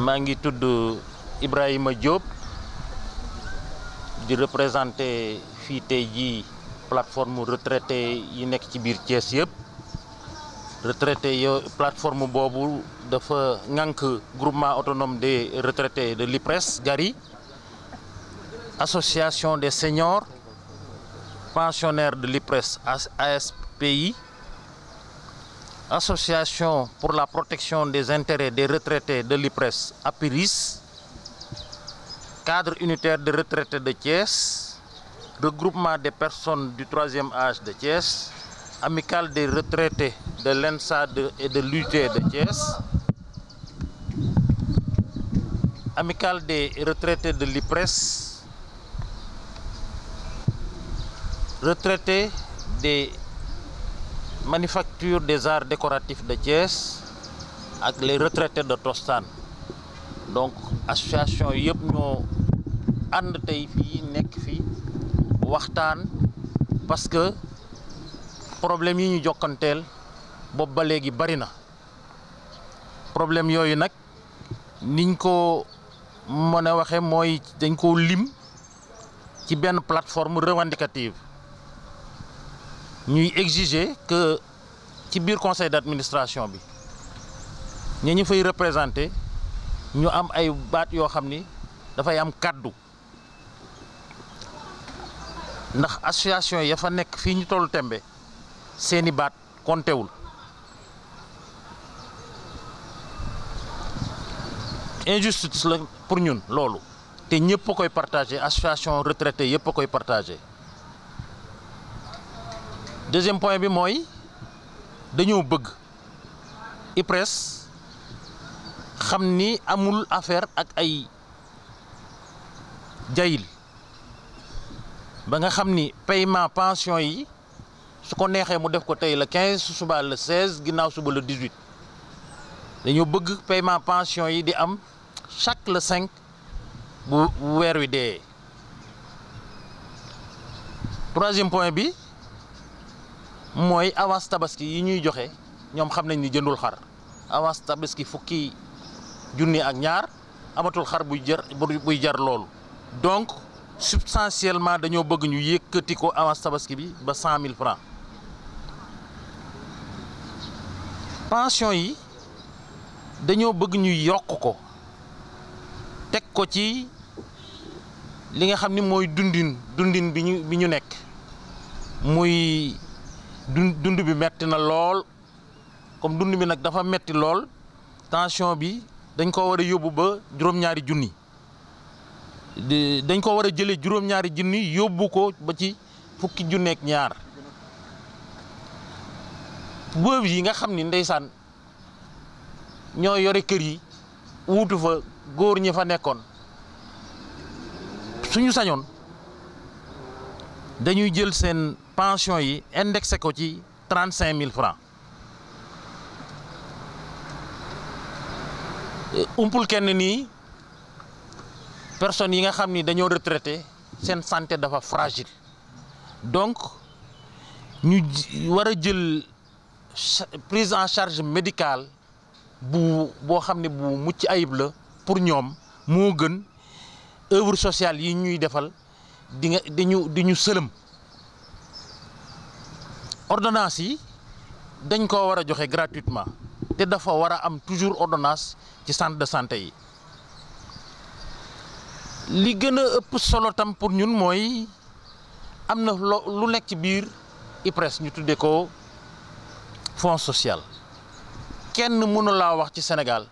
maa ngi tudd Ibrahima Diop di représenter fii tey jii plateforme retraité yi nekk ci biir Thiès yëpp retraité yo plateforme boobu dafa ŋànk groupement autonome des retraités de l'IPRES GARI, association des seniors pensionnaires de l'IPRES ASPI, association pour la protection des intérêts des retraités de l'IPRES APIRIS, cadre unitaire de retraités de Thiès, regroupement des personnes du troisième âge de Thiès, amicale des retraités de l'ENSA et de l'UT de Thiès, amicale des retraités de l'IPRES, retraités des manufactures des arts décoratifs de Thiès ak les retraités de Tostan. Donc association yëpp ñoo ànd tey fii nekk fii waxtaan parce que problème yi ñu jokkanteel boobu ba léegi bari na problème yooyu nag niñ ko mën a waxee mooy dañ ko lim ci benn plateforme revendicative ñuy exiger que ci biir conseil d'administration bi ñu fay représenter ñu am ay baat yoo xam ni dafay am kàddu ndax association ya fa nekk fii ñu tollu tembe seeni baat kontewul injustice la pour ñun loolu te ñëpp a koy partager association retraité yëpp a koy partager. Deuxième point bi mooy dañoo bëgg IPRES xam ni amul affaire ak ay jayil ba nga xam ni paiement pension yi su ko neexee mu def ko tey le 15 suba le 16 ginnaaw suba le 18 dañoo bëgg paiement pension yi di am chaque le 5 bu weer wi dee. Troisième point bi mooy avance tabaski yi ñuy joxe ñoom xam nañ ni jëndul xar avance tabaski fukki junni ak ñaar amatul xar buy jar loolu donc substantiellement dañoo bëgg ñu yëkkati ko avance tabaski bi ba 100 000 francs. pension yi dañoo bëgg ñu yokk ko teg ko ci li nga xam ni mooy dundin bi ñu nekk muy dund bi metti na lool comme dund bi nag dafa metti lool tension bi dañ ko war a yóbbu ba juróom-ñaari junni dañ ko war a jëlee juróom-ñaari junni yóbbu ko ba ci fukki junneek ñaar boobu yi nga xam ni ndeysaan ñoo yore kër yi wuutu fa góor ñi fa nekkoon suñu sañoon dañuy jël seen pension yi indexé ko ci 35 000 francs. umpul kenn nii personnes yi nga xam ni dañoo retraité seen santé dafa fragile donc ñu war a jël prise en charge médicale boo xam ne bu mucc ayib la pour ñoom moo gën œuvre sociale yi ñuy defal di ñu sëlëm. ordonnance yi dañ ko war a joxe gratuitement te dafa war a am toujours ordonnance ci centre de santé yi. li gën a ëpp solo tam pour ñun mooy am na lu nekk ci biir IPRES ñu tuddee ko fonds social. kenn mënu laa wax ci Sénégal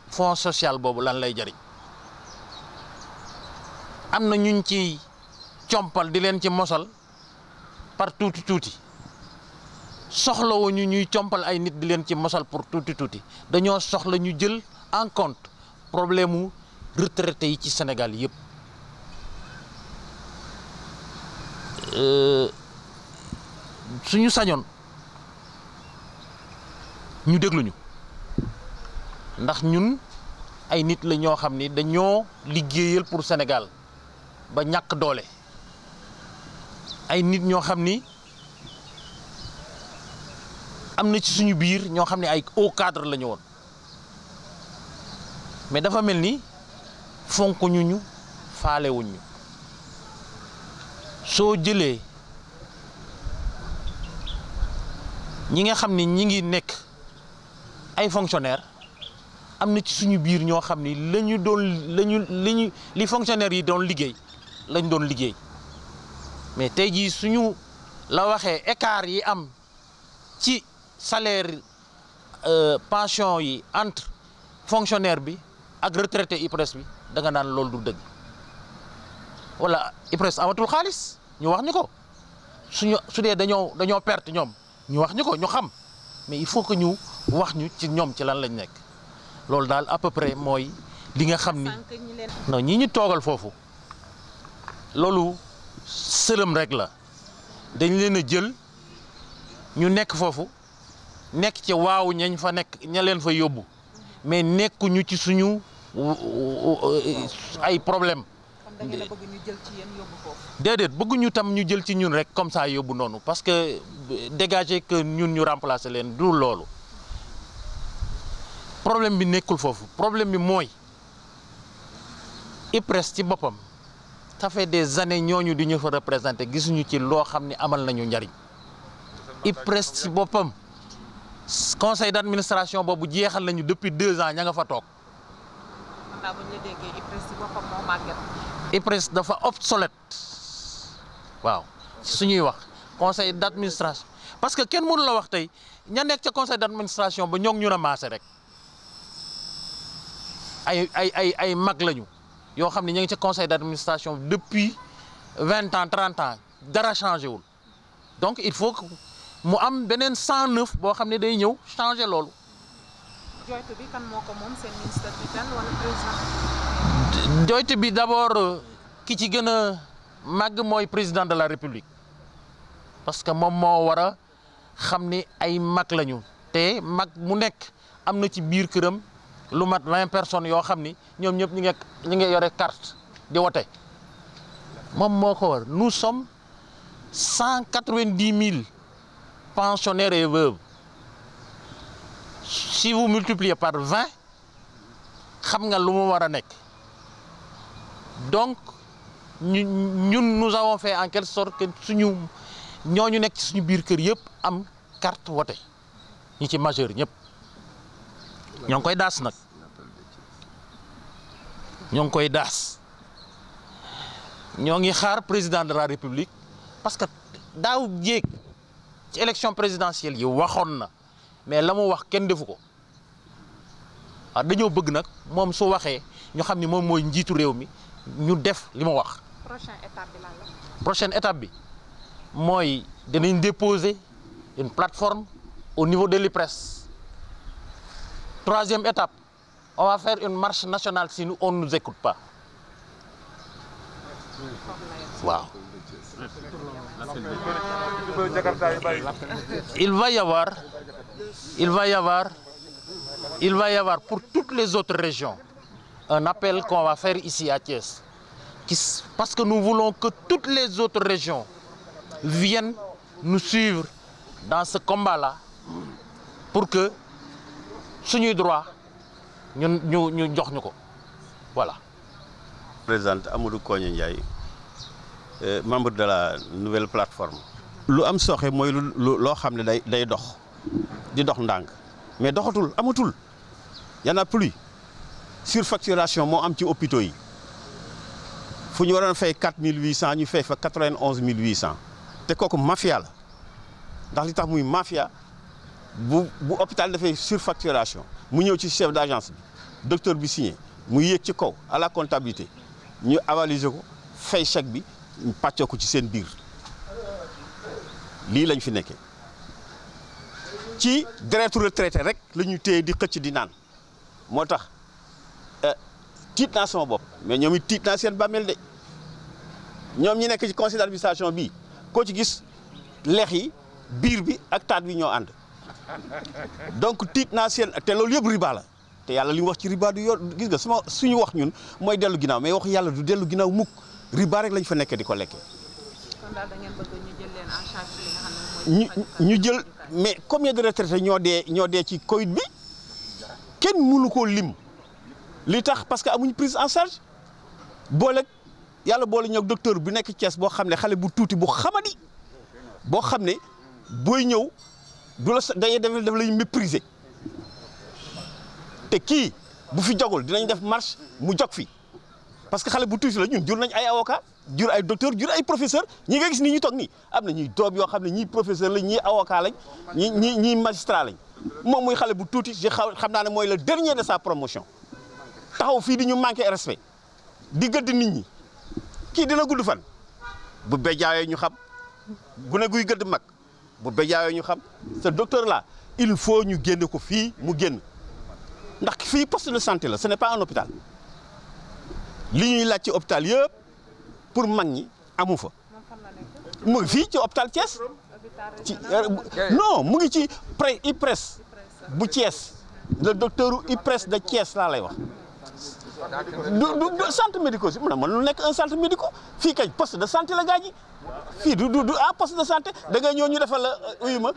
fonds social boobu lan lay jariñ am na ñuñ ci compal di leen ci mosal par tuuti soxlawuñu ñuy compal ay nit di leen ci mosal pour tuuti dañoo soxla ñu jël en compte problème mu retraité yi ci Sénégal yëpp. suñu sañoon ñu dégluñu ndax ñun ay nit la ñoo xam ni dañoo liggéeyal pour Sénégal ba ñàkk doole ay nit ñoo xam ni am na ci suñu biir ñoo xam ne ay haut cadre la ñu woon mais dafa mel ni fonkuñu ñu faalewuñ ñu soo jëlee ñi nga xam ni ñi ngi nekk ay fonctionnaires am na ci suñu biir ñoo xam ni li fonctionnaires yi doon liggéey lañ doon liggéey mais tey jii suñu la waxee écart yi am ci salaire pension yi entre fonctionnaire bi ak retraité IPRES bi da nga naan loolu du dëgg wala IPRES amatul xaalis ñu wax ñu ko su dee dañoo perte ñoom ñu wax ñu ko ñu xam mais il faut que ñu wax ñu ci ñoom ci lan lañ nekk loolu daal à peu près mooy li nga xam ni non ñi ñu toogal foofu loolu sëlëm rek la dañ leen a jël ñu nekk foofu nekk ci waaw ñañ fa nekk ña leen fa yóbbu mais nekkuñu ci suñu ay problème da ngeen a bëgg ñu jël ci yéen yóbbu foofu. déedéet bëgguñu tam ñu jël ci ñun rek comme ça yóbbu noonu parce que dégager que ñun ñu remplacer leen du loolu problème bi nekkul foofu problème bi mooy IPRES ci boppam ça fait des années ñooñu di ñu fa représenter gisuñu ci loo xam ni amal nañu njariñ IPRES ci boppam conseil d'administration boobu jeexal nañu depuis 2 ans ña nga fa toog. ndax bu ñu la déggee IPRES ci boppam moo màgget. IPRES dafa obsolète waaw suñuy wax conseil d'administration parce que kenn mënu la wax tey ña nekk ca conseil d'administration ba ñoo ngi ñu ramassé rek ay mag lañu yoo xam ne ñu ngi ca conseil d'administration depuis 20 ans 30 ans dara changé wul donc il faut que mu am beneen 109 boo xam ne day ñëw changé loolu. joytu bi kan moo ko moom seen ministre tutelle wala président. joytu bi d'abord ki ci gën a màgg mooy président de la république parce que moom moo war a xam ni ay mag lañu te mag mu nekk am na ci biir këram lu mat 20 personnes yoo xam ni ñoom ñëpp ñu ngi yore carte di wote moom moo ko war nous sommes 190 000 pensionnaires et veuves si vous multipliez par 20 xam nga lu mu war a nekk donc ñun nous avons fait en quelque sorte que suñu ñooñu nekk ci suñu biir kër yëpp am carte wote ñi ci majeur ñëpp ñoo ngi koy daas nag ñoo ngi koy daas ñoo ngi xaar président de la république parce que daaw jéeg ci élection présidentielle yi waxoon na mais la mu wax kenn defu ko waaw dañoo bëgg nag moom su waxee ñu xam ni moom mooy njiitu réew mi ñu def li mu wax. prochaine étape bi lan la. prochaine étape bi mooy dinañ déposer une plateforme au niveau de l'IPRES. Troisième étape, on va faire une marche nationale si on ne nous écoute pas. Wow. Il va y avoir pour toutes les autres régions un appel qu'on va faire ici à Thiès. Parce que nous voulons que toutes les autres régions viennent nous suivre dans ce combat-là pour que suñuy droit ñu jox ñu ko voilà. Président Amadou Kogne Ndiaye membre de la nouvelle plateforme. lu am sooxe mooy loo xam ne day dox di dox ndànk mais doxatul amatul y en a plus surfacturation moo am ci hôpitaux yi fu ñu waroon fay 4800 ñu fay fa 91800 te kooku mafia la ndax li tax muy mafia. bu hôpital dafay surfacturation mu ñëw ci chef d'agence bi docteur bi signé mu yéeg ci kaw à la comptabilité ñu avaliser ko fay chèque bi ñu pàccoo ko ci seen biir lii lañ fi nekkee ci deretu retraité rek la ñu téye di xëcc di naan moo tax tiit naa sama bopp mais ñoom it tiit naa seen bàmmeel de ñoom ñi nekk ci conseil d'administration bii koo ci gis lex yi biir bi ak taat bi ñoo ànd. donc tiit naa seen te loolu yëpp riba la te yàlla li mu wax ci riba du yor gis nga suñu wax ñun mooy dellu ginnaaw mais wax yàlla du dellu ginnaaw mukk riba rek lañ fa nekkee di ko lekkee. kon daal da ngeen bëgg ñu jël leen en charge li nga xam ne mooy. ñu jël mais combien de retraités ñoo dee ci Covid bi kenn mënu koo lim li tax parce que amuñ prise en charge boole yàlla boole ñëw docteur bu nekk Thiès boo xam ne xale bu tuuti bu xamadi boo xam ne booy ñëw du la day def lay mépriser te kii bu fi jogul dinañ def marche mu jog fi parce que xale bu tuuti la ñun jur nañ ay avocat jur ay docteur jur ay professeur ñi nga gis ni ñu toog nii am na ñuy doom yoo xam ne ñii professeur lañ ñii avocat lañ ñii magistrat lañ moom muy xale bu tuuti xam naa ne mooy le dernier de sa promotion taxaw fii di ñu manqué respect di gëdd nit ñi kii dina gudd fan bu béjaayoo ñu xam gune guy gëdd mag bu béjaayoo ñu xam ce docteur là il faut ñu génne ko fii mu génn ndax fii poste de santé la ce n'est pas un hôpital li ñuy laaj ci hôpital yëpp pour mag ñi amu fa mu ngi fii ci hôpital Thiès non mu ngi ci IPRES bu Thiès le docteur IPRES de Thiès laa lay wax du centre médical si mën lu nekk un centre médical fii kay poste de santé la gaa ji fii du poste de santé da ngay ñëw ñu defal la uyu ma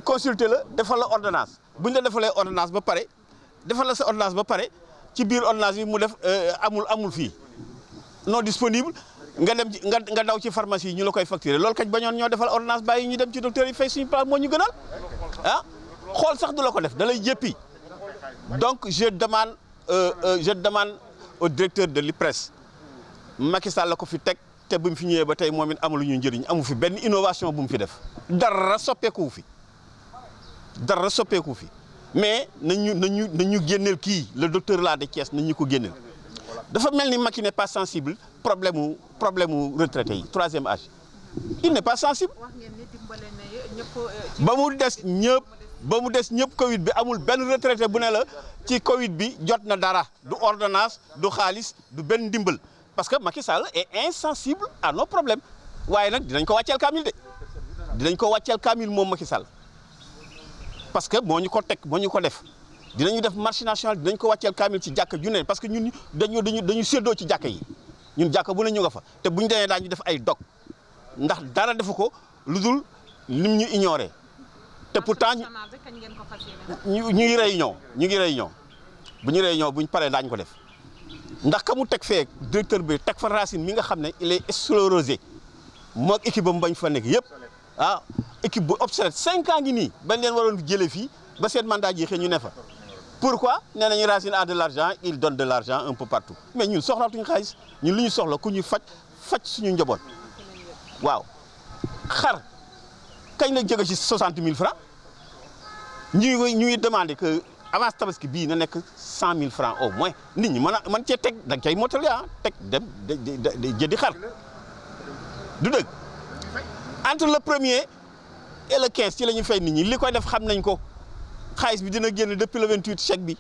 consulter la defal la ordonnance bu ñu la defalee ordonnance ba pare defal la sa ordonnance ba pare ci biir ordonnance bi mu def amul fii non disponible nga dem ci nga daw ci pharmacie yi ñu la koy facturer loolu kañ bañoon ñoo defal ordonnance bàyyi ñu dem ci docteur yi fay suñu place moo ñu gënal ah xool sax du la ko def da lay jéppi donc je demande au directeur de l'IPRES Macky Sall la ko fi teg te bu mu fi ñëwee ba tey moom it amul ñu njëriñ amu fi benn innovation bu mu fi def dara soppeeku fi mais nañu génneel kii le docteur là de Thiès nañu ko génneel dafa mel ni Macky n'est pas sensible problème mu retraité yi troisième âge il n'est pas sensible ba mu des ñëpp Covid bi amul benn retraité bu ne la ci Covid bi jot na dara du ordonnance du xaalis du benn ndimbal parce que Macky Sall est insensible à nos problèmes waaye nag dinañ ko wàcceel kaamil moom Macky Sall parce que moo ñu ko def dinañu def marche nationale dinañ ko wàcceel kaamil ci jàkka ju ne parce que ñun dañu séddoo ci jàkka yi ñun jàkka bu ne ñu nga fa te buñu demee daañu def ay dog ndax dara defu ko lu dul lim ñu ignoré te pourtant ñu ngi réunion bu ñu paree daañu ko def ndax ka mu teg fee directeur bi teg fa Racine mi nga xam ne il est sclérosé moog équipe ba mu bañ fa nekk yëpp équipe bu obsolète 5 ans ngi nii bañ leen waroon jëlee fii ba seen mandat jeexee ñu ne fa pourquoi nee nañu Racine a de l'argent il donne de l'argent un peu partout mais ñun soxlaatuñu xaalis ñun li ñu soxla ku ñu faj suñu njaboot waaw xar kañ la jóge ci 60 000 francs ñuy demandé que avance tabaski bii na nekk 100 000 francs au moins nit ñi mën cee teg da nga cay mottali teg dem jëndi xar du dëgg entre le 1er et le 15 ci la ñu fay nit ñi li koy def xam nañ ko xaalis bi dina génn depuis le 28 chèque bi